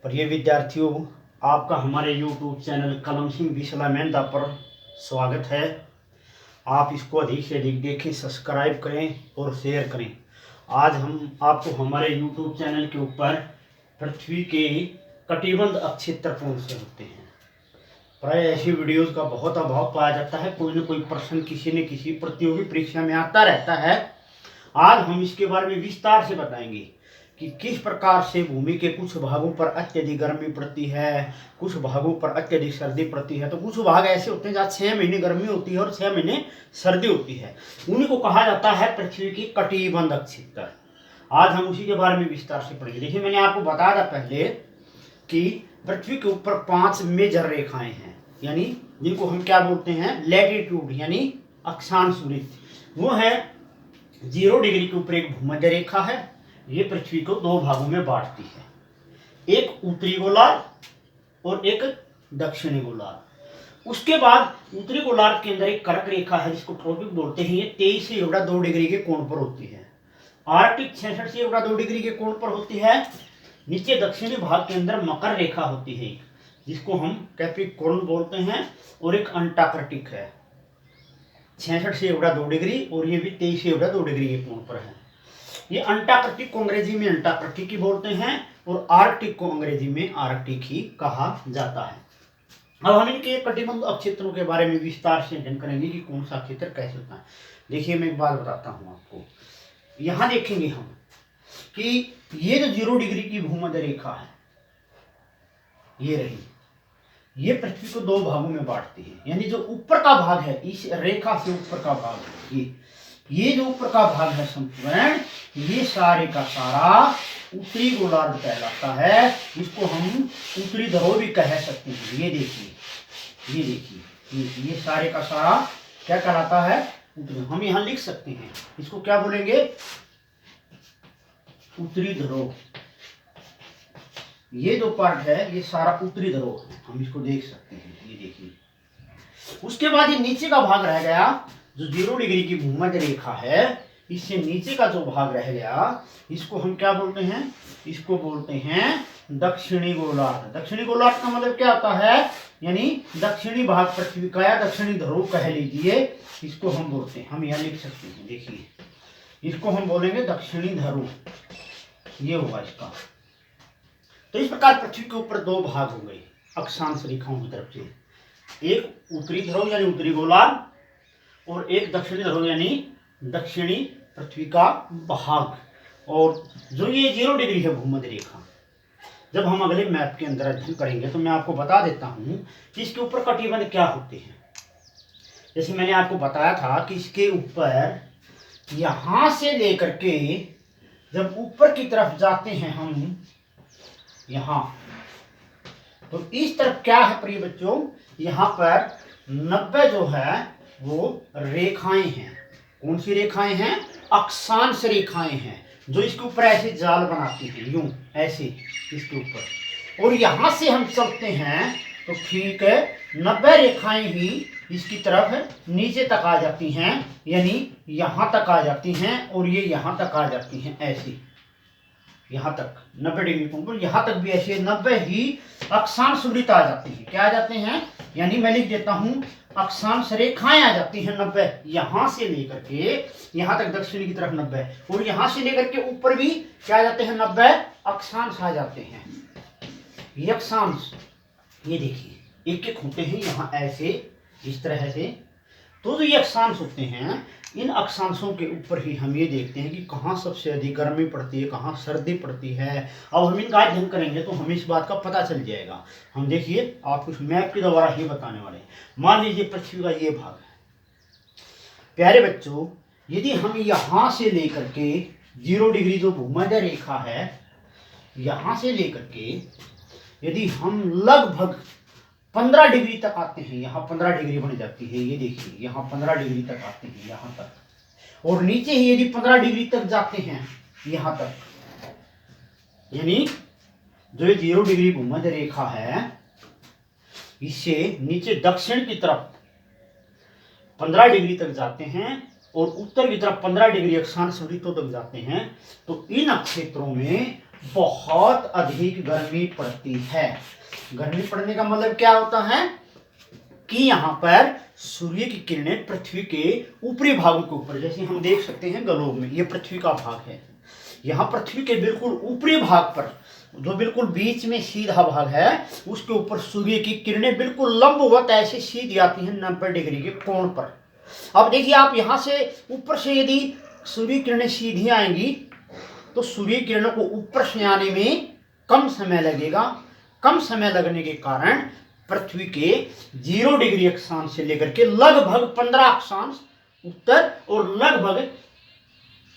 प्रिय विद्यार्थियों, आपका हमारे YouTube चैनल कलम सिंह विसला मेहंदा पर स्वागत है। आप इसको अधिक से अधिक देखें, सब्सक्राइब करें और शेयर करें। आज हम आपको हमारे YouTube चैनल के ऊपर पृथ्वी के कटिबंध अक्षेत्र कौन से होते हैं, प्राय ऐसी वीडियोस का बहुत अभाव पाया जाता है। कोई न कोई प्रश्न किसी न किसी प्रतियोगी परीक्षा में आता रहता है। आज हम इसके बारे में विस्तार से बताएंगे कि किस प्रकार से भूमि के कुछ भागों पर अत्यधिक गर्मी पड़ती है, कुछ भागों पर अत्यधिक सर्दी पड़ती है। तो कुछ भाग ऐसे होते हैं जहाँ 6 महीने गर्मी होती है और 6 महीने सर्दी होती है। उन्हीं को कहा जाता है पृथ्वी की कटिबंध अक्षेत्र। आज हम उसी के बारे में विस्तार से पढ़ेंगे। देखिए, मैंने आपको बताया था पहले कि पृथ्वी के ऊपर 5 मेजर रेखाएं हैं, यानी जिनको हम क्या बोलते हैं, लैटिट्यूड यानी अक्षांश वृत्त। वो है 0 डिग्री के ऊपर एक भूमध्य रेखा है। ये पृथ्वी को 2 भागों में बांटती है, एक उत्तरी गोलार्ध और एक दक्षिणी गोलार्ध। उसके बाद उत्तरी गोलार्ध के अंदर एक कर्क रेखा है जिसको ट्रॉपिक बोलते हैं। ये 23 से 2 डिग्री के कोण पर होती है। आर्कटिक 66 से 2 डिग्री के कोण पर होती है। नीचे दक्षिणी भाग के अंदर मकर रेखा होती है जिसको हम कैप्रिकॉर्न बोलते हैं, और एक अंटार्कटिक है 66 से 2 डिग्री, और ये भी 23 से 2 डिग्री के कोण पर है। ये अंटार्कटिक को अंग्रेजी में अंटार्कटिक ही बोलते हैं और आर्कटिक को अंग्रेजी में आर्कटिक ही कहा जाता है। अब हम इनके कटिबंध अक्षेत्रों के बारे में विस्तार से अध्ययन करेंगे कि कौन सा क्षेत्र कैसे होता है। देखिए, मैं एक बात बताता हूं आपको। यहां देखेंगे हम कि ये जो 0 डिग्री की भूमध्य रेखा है, ये रही, ये पृथ्वी को 2 भागों में बांटती है। यानी जो ऊपर का भाग है, इस रेखा से ऊपर का भाग है, ये जो ऊपर का भाग है संपूर्ण, ये सारे का सारा उत्तरी गोलार्ध कहलाता है। इसको हम उत्तरी ध्रुव भी कह सकते हैं। ये देखिए, ये देखिए, ये सारे का सारा क्या कहलाता है, उत्तरी। हम यहां लिख सकते हैं, इसको क्या बोलेंगे, उत्तरी ध्रुव। ये जो पार्ट है ये सारा उत्तरी ध्रुव है, हम इसको देख सकते हैं। ये देखिए, उसके बाद ये नीचे का भाग रह गया जो 0 डिग्री की भूमध्य रेखा है। इससे नीचे का जो भाग रह गया, इसको हम क्या बोलते हैं, इसको बोलते हैं दक्षिणी गोलार्ध। दक्षिणी गोलार्ध का मतलब क्या होता है, यानी दक्षिणी भाग पृथ्वी का या दक्षिणी ध्रुव कह लीजिए, इसको हम बोलते हैं। हम यहां लिख सकते हैं, देखिए, इसको हम बोलेंगे दक्षिणी ध्रुव, ये होगा इसका। तो इस प्रकार पृथ्वी के ऊपर 2 भाग हो गए अक्षांश रेखाओं की तरफ से, एक उत्तरी ध्रुव यानी उत्तरी गोलार्ध और एक दक्षिणी ध्रुव यानी दक्षिणी पृथ्वी का भाग। और जो ये 0 डिग्री है भूमध्य रेखा, जब हम अगले मैप के अंदर अध्ययन करेंगे तो मैं आपको बता देता हूं कि इसके ऊपर कटिबंध क्या होते हैं। जैसे मैंने आपको बताया था कि इसके ऊपर यहां से लेकर के जब ऊपर की तरफ जाते हैं हम यहां, तो इस तरफ क्या है प्रिय बच्चों, यहां पर 90 जो है वो रेखाएं हैं। कौन सी रेखाएं हैं, अक्षांश रेखाएं हैं, जो इसके ऊपर ऐसे जाल बनाती हैं, यूं ऐसे इसके ऊपर। और यहां से हम चलते हैं तो ठीक है 90 रेखाएं ही इसकी तरफ नीचे तक आ जाती हैं, यानी यहां तक आ जाती हैं, और ये यहां तक आ जाती हैं, ऐसे यहां तक 90 डिग्री पर, यहां तक भी ऐसे 90 ही अक्षांश वृत्त आ जाती है। क्या आ जाते हैं, यानी मैं लिख देता हूं, अक्षांश रेखाएं आ जाती हैं 90, यहां से लेकर के यहां तक दक्षिणी की तरफ 90, और यहां से लेकर के ऊपर भी क्या आ जाते हैं, 90 अक्षांश आ जाते हैं। ये अक्षांश, ये देखिए एक एक होते हैं यहां ऐसे, इस तरह से। तो जो ये अक्षांश होते हैं, इन अक्षांशों के ऊपर ही हम ये देखते हैं कि कहाँ सबसे अधिक गर्मी पड़ती है, कहाँ सर्दी पड़ती है। अब हम इनका अध्ययन करेंगे तो हमें इस बात का पता चल जाएगा। हम देखिए, आप कुछ मैप के द्वारा ही बताने वाले हैं। मान लीजिए पृथ्वी का ये भाग है। प्यारे बच्चों, यदि हम यहां से लेकर के 0 डिग्री जो भूमध्य रेखा है, यहां से लेकर के यदि हम लगभग 15 डिग्री तक आते हैं, यहाँ 15 डिग्री बन जाती है, ये देखिए यहाँ 15 डिग्री तक आते हैं यहाँ तक, और नीचे ही यदि 15 डिग्री तक जाते हैं यहाँ तक, यानी जो ये 0 डिग्री भूमध्य रेखा है, इससे नीचे दक्षिण की तरफ 15 डिग्री तक जाते हैं और उत्तर की तरफ 15 डिग्री अक्षांश वृत्तों तक जाते हैं। तो इन क्षेत्रों में बहुत अधिक गर्मी पड़ती है। गर्मी पड़ने का मतलब क्या होता है कि यहाँ पर सूर्य की किरणें पृथ्वी के ऊपरी भागों के ऊपर, जैसे हम देख सकते हैं ग्लोब में, ये पृथ्वी का भाग है, यहाँ पृथ्वी के बिल्कुल ऊपरी भाग पर जो बिल्कुल बीच में सीधा भाग है उसके ऊपर सूर्य की किरणें बिल्कुल लंबवत ऐसे सीधी आती हैं 90 डिग्री के कोण पर। अब देखिए आप यहाँ से ऊपर से यदि सूर्य किरणें सीधी आएंगी तो सूर्य किरणों को ऊपर से आने में कम समय लगेगा। कम समय लगने के कारण पृथ्वी के 0 डिग्री अक्षांश से लेकर के लगभग 15 अक्षांश उत्तर और लगभग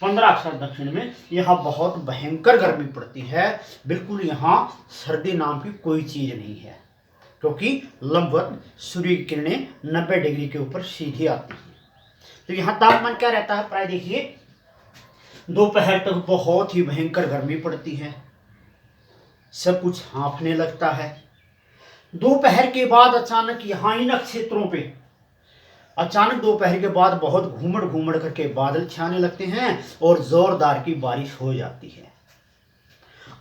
15 अक्षांश दक्षिण में यहाँ बहुत भयंकर गर्मी पड़ती है। बिल्कुल यहाँ सर्दी नाम की कोई चीज नहीं है, क्योंकि लंबवत सूर्य की किरणें 90 डिग्री के ऊपर सीधी आती हैं। तो यहाँ तापमान क्या रहता है, प्राय देखिए दोपहर तक बहुत ही भयंकर गर्मी पड़ती है, सब कुछ हाँफने लगता है। दोपहर के बाद अचानक यहाँ इन क्षेत्रों पे अचानक दोपहर के बाद बहुत घूमड़ घूमड़ करके बादल छाने लगते हैं और जोरदार की बारिश हो जाती है।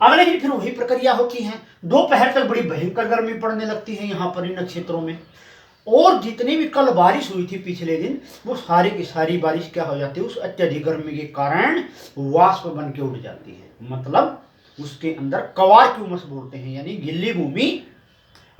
अगले दिन फिर वही प्रक्रिया होती है, दोपहर तक बड़ी भयंकर गर्मी पड़ने लगती है यहाँ पर इन क्षेत्रों में, और जितनी भी कल बारिश हुई थी पिछले दिन वो सारी की सारी बारिश क्या हो जाती है, उस अत्यधिक गर्मी के कारण वाष्प बन के उड़ जाती है। मतलब उसके अंदर कवार की उमस बोलते हैं, यानी गिल्ली भूमि,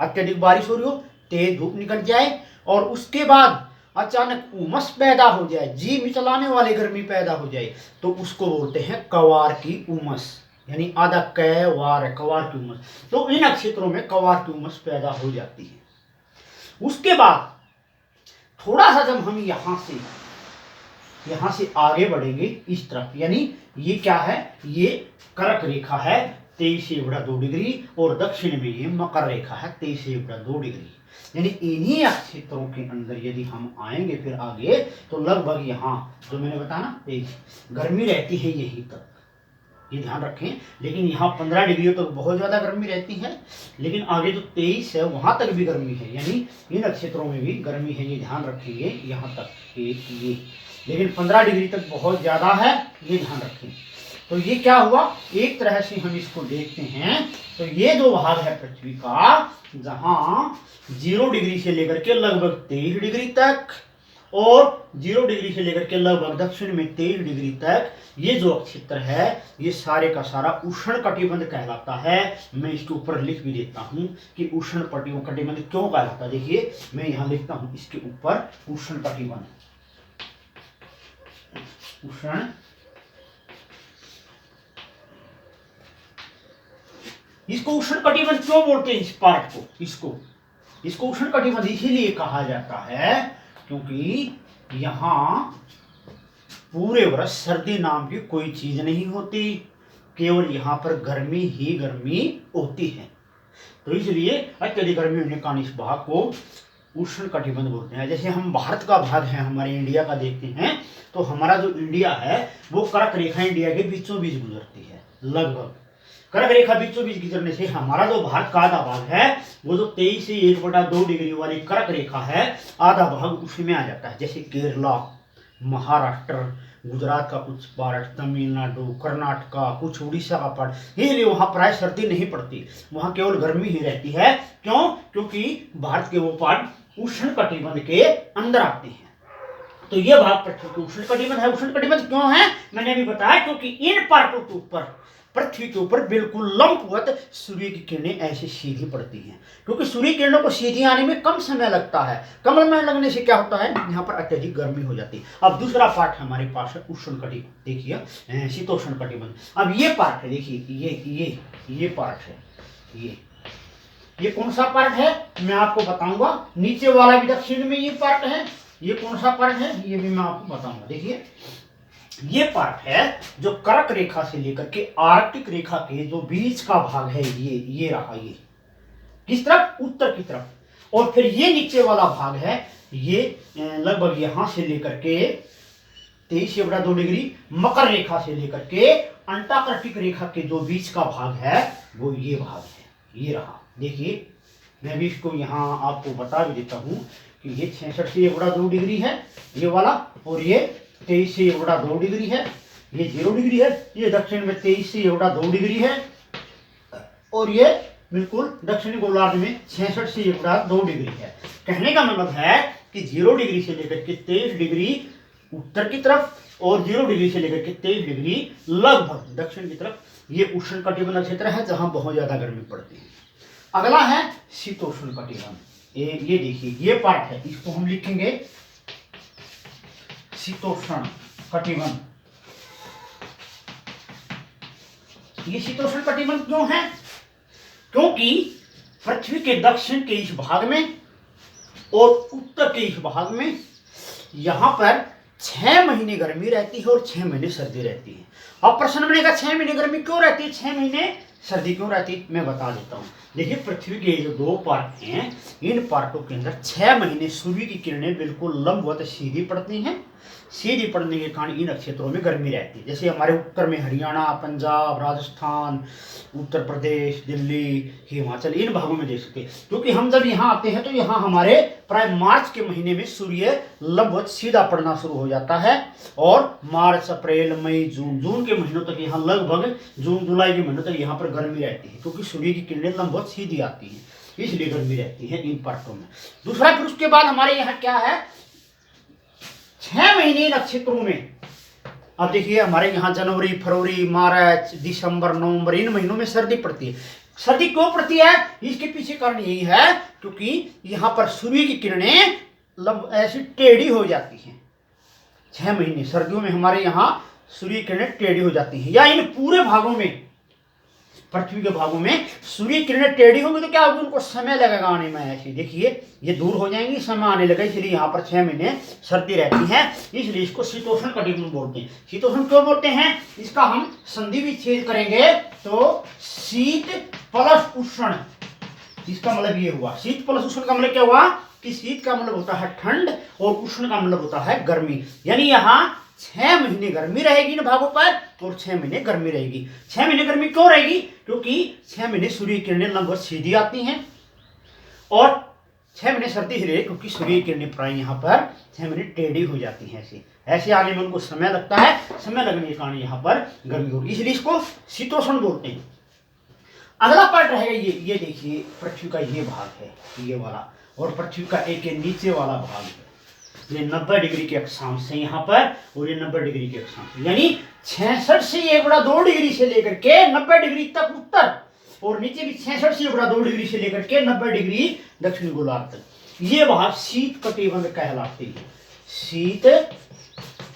अत्यधिक बारिश हो रही हो, तेज धूप निकल जाए और उसके बाद अचानक उमस पैदा हो जाए, जी मिचलाने वाली गर्मी पैदा हो जाए, तो उसको बोलते हैं कवार की उमस, यानी आधा कवार कवार की उमस। तो इन क्षेत्रों में कवार की उमस पैदा हो जाती है। उसके बाद थोड़ा सा जब हम यहां से आगे बढ़ेंगे इस तरफ, यानी ये क्या है, ये कर्क रेखा है 23.2 डिग्री और दक्षिण में ये मकर रेखा है 23.2 डिग्री, यानी इन्हीं क्षेत्रों के अंदर यदि हम आएंगे फिर आगे तो लगभग यहाँ जो मैंने बताया ना गर्मी रहती है यहीं तक, ये ध्यान रखें। लेकिन यहाँ 15 डिग्री तक बहुत ज्यादा गर्मी रहती है, लेकिन आगे जो 23 है वहां तक भी गर्मी है, यानी इन क्षेत्रों में भी गर्मी है, ये ध्यान रखेंगे यहाँ तक ये, लेकिन 15 डिग्री तक बहुत ज्यादा है, ये ध्यान रखें। तो ये क्या हुआ, एक तरह से हम इसको देखते हैं तो ये जो भाग है पृथ्वी का जहां 0 डिग्री से लेकर के लगभग 23 डिग्री तक और 0 डिग्री से लेकर के लगभग दक्षिण में 23 डिग्री तक, ये जो क्षेत्र है ये सारे का सारा उष्ण कटिबंध कहलाता है। मैं इसके ऊपर लिख भी देता हूं कि उष्ण कटिबंध क्यों कहलाता है। देखिए मैं यहां लिखता हूं इसके ऊपर उष्ण कटिबंध, उष्ण इसको उष्ण कटिबंध क्यों बोलते हैं, इस पार्ट को, इसको उष्ण कटिबंध इसीलिए कहा जाता है क्योंकि यहाँ पूरे वर्ष सर्दी नाम की कोई चीज नहीं होती, केवल यहाँ पर गर्मी ही गर्मी होती है। तो इसलिए अत्यधिक गर्मी होने के कारण इस भाग को उष्ण कटिबंध बोलते हैं। जैसे हम भारत का भाग है हमारे इंडिया का देखते हैं तो हमारा जो इंडिया है वो कर्क रेखा इंडिया के बीचों बीच गुजरती है, लगभग कर्क रेखा बीचों बीच गुजरने से हमारा जो भारत का आधा भाग है वो जो 23 से 1/2 डिग्री वाली कर्क रेखा है आधा भाग उसमें आ जाता है। जैसे केरला, महाराष्ट्र, गुजरात का कुछ पार्ट, तमिलनाडु, कर्नाटका, कुछ उड़ीसा का पार्ट, इसलिए वहां प्राय सर्दी नहीं पड़ती, वहां केवल गर्मी ही रहती है। क्यों, क्योंकि भारत के वो पार्ट उष्ण कटिबंध के अंदर आते हैं। तो ये भाग पृथ्वी के उष्ण कटिबंध है। उष्ण कटिबंध क्यों है मैंने अभी बताया, क्योंकि इन पार्टों के ऊपर पृथ्वी के ऊपर बिल्कुल लंबवत सूर्य की किरणें ऐसे सीधी पड़ती हैं, क्योंकि सूर्य किरणों को सीधी आने में कम समय लगता है। कम समय लगने से क्या होता है, यहाँ पर अत्यधिक गर्मी हो जाती है। अब दूसरा पार्ट हमारे पास है उष्ण कटिबंध, देखिए शीतोष्ण कटिबंध। अब ये पार्ट है, देखिए ये पार्ट है, ये कौन सा पार्ट है मैं आपको बताऊंगा। नीचे वाला भी दक्षिण में ये पार्ट है, ये कौन सा पार्ट है ये भी मैं आपको बताऊंगा। देखिए ये पार्ट है जो कर्क रेखा से लेकर के आर्कटिक रेखा के जो बीच का भाग है, ये रहा, ये किस तरफ, उत्तर की तरफ। और फिर ये नीचे वाला भाग है, ये लगभग यहां से लेकर के 23.2 डिग्री मकर रेखा से लेकर के अंटार्कटिक रेखा के जो बीच का भाग है वो ये भाग है, ये रहा। देखिए मैं भी इसको यहाँ आपको बता भी देता हूँ कि ये 66 से 1/2 डिग्री है ये वाला, और ये 23 से 1/2 डिग्री है, ये 0 डिग्री है, ये दक्षिण में 23 से 1/2 डिग्री है, और ये बिल्कुल दक्षिणी गोलार्ध में 66 से 1 डिग्री है। कहने का मतलब है कि 0 डिग्री से लेकर के 23 डिग्री उत्तर की तरफ और 0 डिग्री से लेकर के 23 डिग्री लगभग दक्षिण की तरफ ये उष्ण कटिबंध क्षेत्र है जहां बहुत ज्यादा गर्मी पड़ती है। अगला है शीतोष्ण कटिबंध। ये देखिए ये पार्ट है, इसको हम लिखेंगे शीतोष्ण कटिबंध। ये शीतोष्ण कटिबंध क्यों है? क्योंकि पृथ्वी के दक्षिण के इस भाग में और उत्तर के इस भाग में यहां पर 6 महीने गर्मी रहती है और 6 महीने सर्दी रहती है। अब प्रश्न बनेगा 6 महीने गर्मी क्यों रहती है, 6 महीने सर्दी क्यों रहती है? मैं बता देता हूं। देखिए पृथ्वी के जो 2 पार्ट हैं, इन पार्टों के अंदर 6 महीने सूर्य की किरणें बिल्कुल लंबवत सीधी पड़ती हैं। सीधी पड़ने के कारण इन क्षेत्रों में गर्मी रहती है। जैसे हमारे उत्तर में हरियाणा, पंजाब, राजस्थान, उत्तर प्रदेश, दिल्ली, हिमाचल, इन भागों में देख सकते हैं। क्योंकि हम जब यहाँ आते हैं तो यहाँ हमारे प्राय मार्च के महीने में सूर्य लगभग सीधा पड़ना शुरू हो जाता है और मार्च, अप्रैल, मई, जून के महीनों तक यहाँ लगभग जून जुलाई के महीनों तक यहाँ पर गर्मी रहती है, क्योंकि सूर्य की किरणें लगभग सीधी आती हैं, इसलिए गर्मी रहती है इन पार्टों में। दूसरा फिर उसके बाद हमारे यहाँ क्या है, 6 महीने नक्षत्रों में। अब देखिए हमारे यहाँ जनवरी, फरवरी, मार्च, दिसंबर, नवंबर, इन महीनों में सर्दी पड़ती है। सर्दी क्यों पड़ती है? इसके पीछे कारण यही है क्योंकि यहाँ पर सूर्य की किरणें ऐसी टेढ़ी हो जाती हैं। 6 महीने सर्दियों में हमारे यहाँ सूर्य की किरणें टेढ़ी हो जाती हैं, या इन पूरे भागों में, पृथ्वी के भागों में सूर्य किरणें टेढ़ी होंगी तो क्या होगी, उनको समय लगेगा आने में। ऐसे देखिए ये दूर हो जाएंगी, समय आने लगेगा, इसलिए यहाँ पर 6 महीने सर्दी रहती है, इसलिए इसको शीतोष्ण कटिबंध बोलते हैं। शीतोष्ण क्यों बोलते हैं, इसका हम संधि विच्छेद करेंगे तो शीत प्लस उष्ण, इसका मतलब ये हुआ। शीत प्लस उष्ण का मतलब क्या हुआ कि शीत का मतलब होता है ठंड और उष्ण का मतलब होता है गर्मी। यानी यहाँ 6 महीने गर्मी रहेगी इन भागों पर और 6 महीने गर्मी रहेगी। 6 महीने गर्मी क्यों रहेगी? क्योंकि 6 महीने सूर्य की किरणें लगभग सीधी आती हैं और 6 महीने सर्दी इसलिए क्योंकि सूर्य की किरणें प्राय यहाँ पर 6 महीने टेढ़ी हो जाती हैं। ऐसे आने में उनको समय लगता है, समय लगने के कारण यहाँ पर गर्मी होगी, इसलिए इसको शीतोष्ण बोलते हैं। अगला पार्ट रहेगा ये देखिए पृथ्वी का ये भाग है, ये वाला, और पृथ्वी का एक नीचे वाला भाग है। ये 90 डिग्री के अक्षांश से यहाँ पर और ये 90 डिग्री के अक्षांश, यानी 66 से 1/2 डिग्री से लेकर के 90 डिग्री तक उत्तर, और नीचे भी 66 से 1/2 डिग्री से लेकर के 90 डिग्री दक्षिण गोलार्ध तक। ये भाग शीत कटिबंध कहलाते हैं, शीत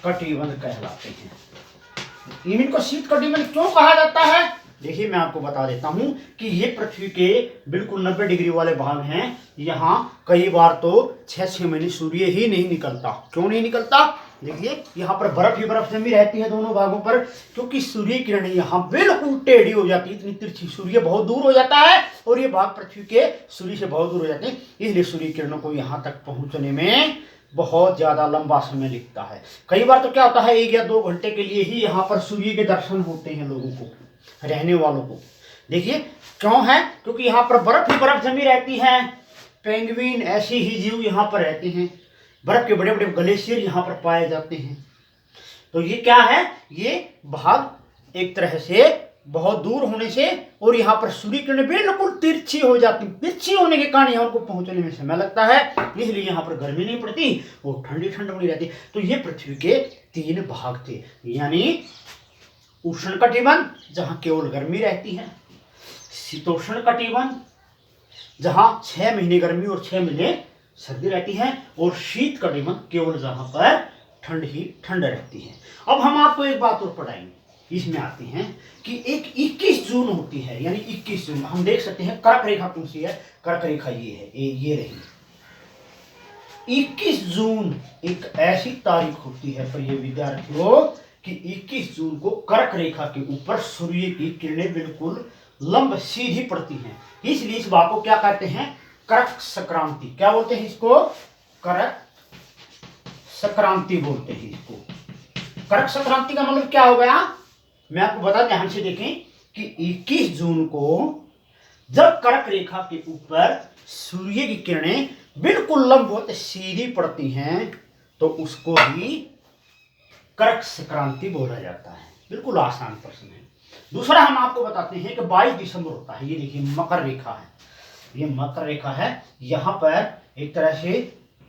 कटिबंध कहलाते हैं। इनको शीत कटिबंध क्यों कहा जाता है? देखिए मैं आपको बता देता हूं कि ये पृथ्वी के बिल्कुल 90 डिग्री वाले भाग हैं। यहाँ कई बार तो 6 महीने सूर्य ही नहीं निकलता। क्यों नहीं निकलता? देखिए यहाँ पर बर्फ ही बर्फ जमी रहती है दोनों भागों पर, क्योंकि सूर्य किरणें यहाँ बिल्कुल टेढ़ी हो जाती है, इतनी तिरछी। सूर्य बहुत दूर हो जाता है और ये भाग पृथ्वी के सूर्य से बहुत दूर हो जाते हैं, इसलिए सूर्य किरणों को यहाँ तक पहुंचने में बहुत ज्यादा लंबा समय लगता है। कई बार तो क्या होता है 1 या 2 घंटे के लिए ही यहाँ पर सूर्य के दर्शन होते हैं लोगों को, रहने वालों को। देखिए क्यों है? क्योंकि यहाँ पर बर्फ ही बर्फ जमी रहती है, पेंगुइन ऐसे ही जीव यहाँ पर रहते हैं, बर्फ के बड़े बड़े ग्लेशियर यहाँ पर पाए जाते हैं। तो ये क्या है, ये भाग एक तरह से बहुत दूर होने से और यहाँ पर सूर्य किरणें बिल्कुल तिरछी हो जाती, तिरछी होने के कारण यहाँ उनको पहुंचने में समय लगता है, इसलिए यहाँ पर गर्मी नहीं पड़ती और ठंडी ठंड बनी रहती। तो ये पृथ्वी के 3 भाग थे, यानी उष्ण कटिबंध जहां केवल गर्मी रहती है, शीतोष्ण कटिबंध जहां 6 महीने गर्मी और 6 महीने सर्दी रहती है, और शीत कटिबंध केवल जहां पर ठंड ही ठंड रहती है। अब हम आपको एक बात और पढ़ाएंगे, इसमें आते हैं कि एक 21 जून होती है, यानी 21 जून हम देख सकते हैं कर्क रेखा कौन सी है, कर्क रेखा ये है, ये रही। 21 जून एक ऐसी तारीख होती है प्रिय विद्यार्थियों कि 21 जून को कर्क रेखा के ऊपर सूर्य की किरणें बिल्कुल लंब सीधी पड़ती हैं, इसलिए इस बात को क्या कहते हैं, कर्क संक्रांति। क्या बोलते हैं इसको? कर्क संक्रांति बोलते हैं इसको। कर्क संक्रांति का मतलब क्या हो गया, मैं आपको बता, ध्यान से देखें कि 21 जून को जब कर्क रेखा के ऊपर सूर्य की किरणें बिल्कुल लंबवत सीधी पड़ती हैं तो उसको ही कर्क संक्रांति बोला जाता है। बिल्कुल आसान प्रश्न है। दूसरा हम आपको बताते हैं कि 22 दिसंबर होता है। ये देखिए मकर रेखा है, ये मकर रेखा है, यहां पर एक तरह से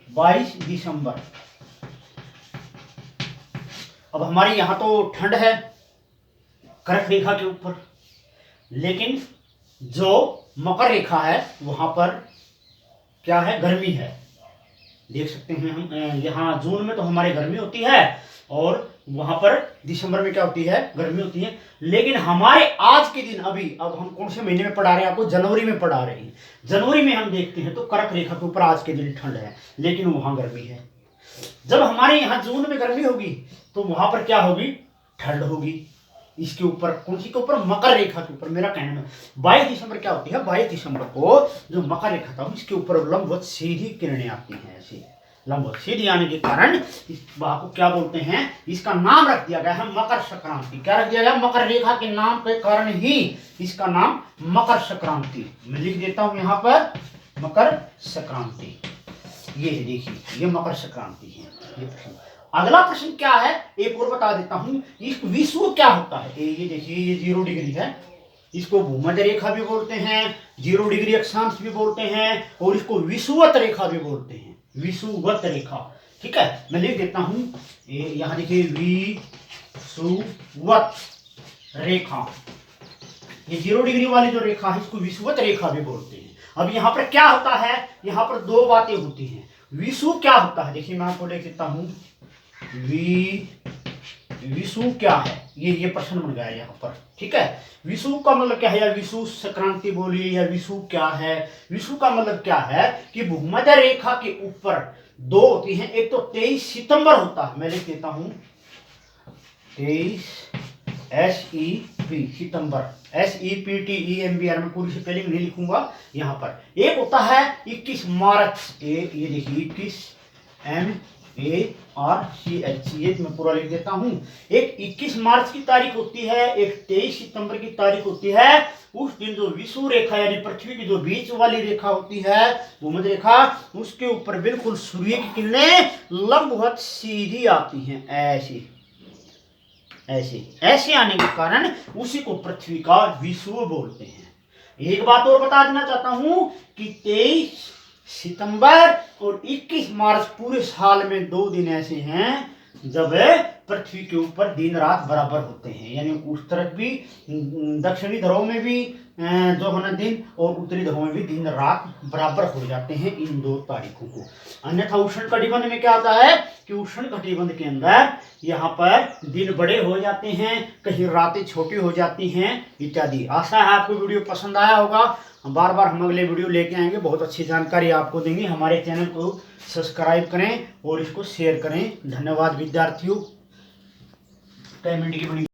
22 दिसंबर। अब हमारे यहां तो ठंड है कर्क रेखा के ऊपर, लेकिन जो मकर रेखा है वहां पर क्या है, गर्मी है। देख सकते हैं हम यहाँ जून में तो हमारे गर्मी होती है और वहां पर दिसंबर में क्या होती है, गर्मी होती है। लेकिन हमारे आज के दिन अभी, अब हम कौन से महीने में पढ़ा रहे हैं आपको, जनवरी में पढ़ा रहे हैं। जनवरी में हम देखते हैं तो कर्क रेखा के ऊपर आज के दिन ठंड है, लेकिन वहां गर्मी है। जब हमारे यहाँ जून में गर्मी होगी तो वहां पर क्या होगी, ठंड होगी। इसके ऊपर, कौन सी के ऊपर, मकर रेखा के ऊपर। मेरा कहना है 22 दिसंबर क्या होती है, 22 दिसंबर को जो मकर रेखा था इसके ऊपर लंबवत सीधी किरणें आती हैं। ऐसे लंबवत सीधी आने के कारण इस बात को क्या बोलते हैं, इसका नाम रख दिया गया है मकर संक्रांति। क्या रख दिया गया, मकर रेखा के नाम के कारण ही इसका नाम मकर संक्रांति। मैं लिख देता हूं यहाँ पर मकर संक्रांति। ये देखिए ये मकर संक्रांति है। ये प्रश्न, अगला प्रश्न क्या है, एक और बता देता हूं, इस विषुव क्या होता है। ये देखिए ये 0 डिग्री है, इसको भूमध्य रेखा भी बोलते हैं, 0 डिग्री अक्षांश भी बोलते हैं, और इसको विषुवत रेखा भी बोलते हैं, विषुवत रेखा। ठीक है, मैं लिख देता हूं, यहां देखिए विषुवत रेखा, ये 0 डिग्री वाली जो रेखा है इसको विषुवत रेखा भी बोलते हैं। अब यहाँ पर क्या होता है, यहाँ पर दो बातें होती हैं। विषुव क्या होता है, देखिए मैं आपको लिख देता हूं, विषुव क्या है, ये प्रश्न बन गया यहाँ पर। ठीक है, विषुव का मतलब क्या है, या विषुव संक्रांति बोली, या विषुव क्या है। विषुव का मतलब क्या है कि भूमध्य रेखा के ऊपर दो होती हैं, एक तो 23 सितंबर होता है, मैं लिख देता हूं 23 सितंबर, SEPTEMBR में पूरी स्पेलिंग नहीं लिखूंगा यहाँ पर। एक होता है 21 मार्च, ये देखिए 21 MARCH, ये मैं पूरा लिख देता हूँ। एक 21 मार्च की तारीख होती है, एक 23 सितंबर की तारीख होती है। उस दिन जो विषुव रेखा यानी पृथ्वी की जो बीच वाली रेखा होती है, भूमध्य रेखा, उसके ऊपर बिल्कुल सूर्य की किरणें लंबवत सीधी आती हैं, ऐसी ऐसे ऐसे आने के कारण उसी को पृथ्वी का विषुव बोलते हैं। एक बात और बता देना चाहता हूं कि 23 सितंबर और 21 मार्च पूरे साल में 2 दिन ऐसे हैं जब पृथ्वी के ऊपर दिन रात बराबर होते हैं, यानी उस तरफ भी, दक्षिणी ध्रुव में भी जो है ना दिन, और उत्तरी ध्रुव में भी दिन रात बराबर हो जाते हैं इन 2 तारीखों को। अन्यथा उष्ण कटिबंध में क्या होता है कि उष्ण कटिबंध के अंदर यहाँ पर दिन बड़े हो जाते हैं, कहीं रातें छोटी हो जाती हैं इत्यादि। आशा है आपको वीडियो पसंद आया होगा। बार बार हम अगले वीडियो लेके आएंगे, बहुत अच्छी जानकारी आपको देंगे। हमारे चैनल को सब्सक्राइब करें और इसको शेयर करें। धन्यवाद विद्यार्थियों। 10 मिनट की बनी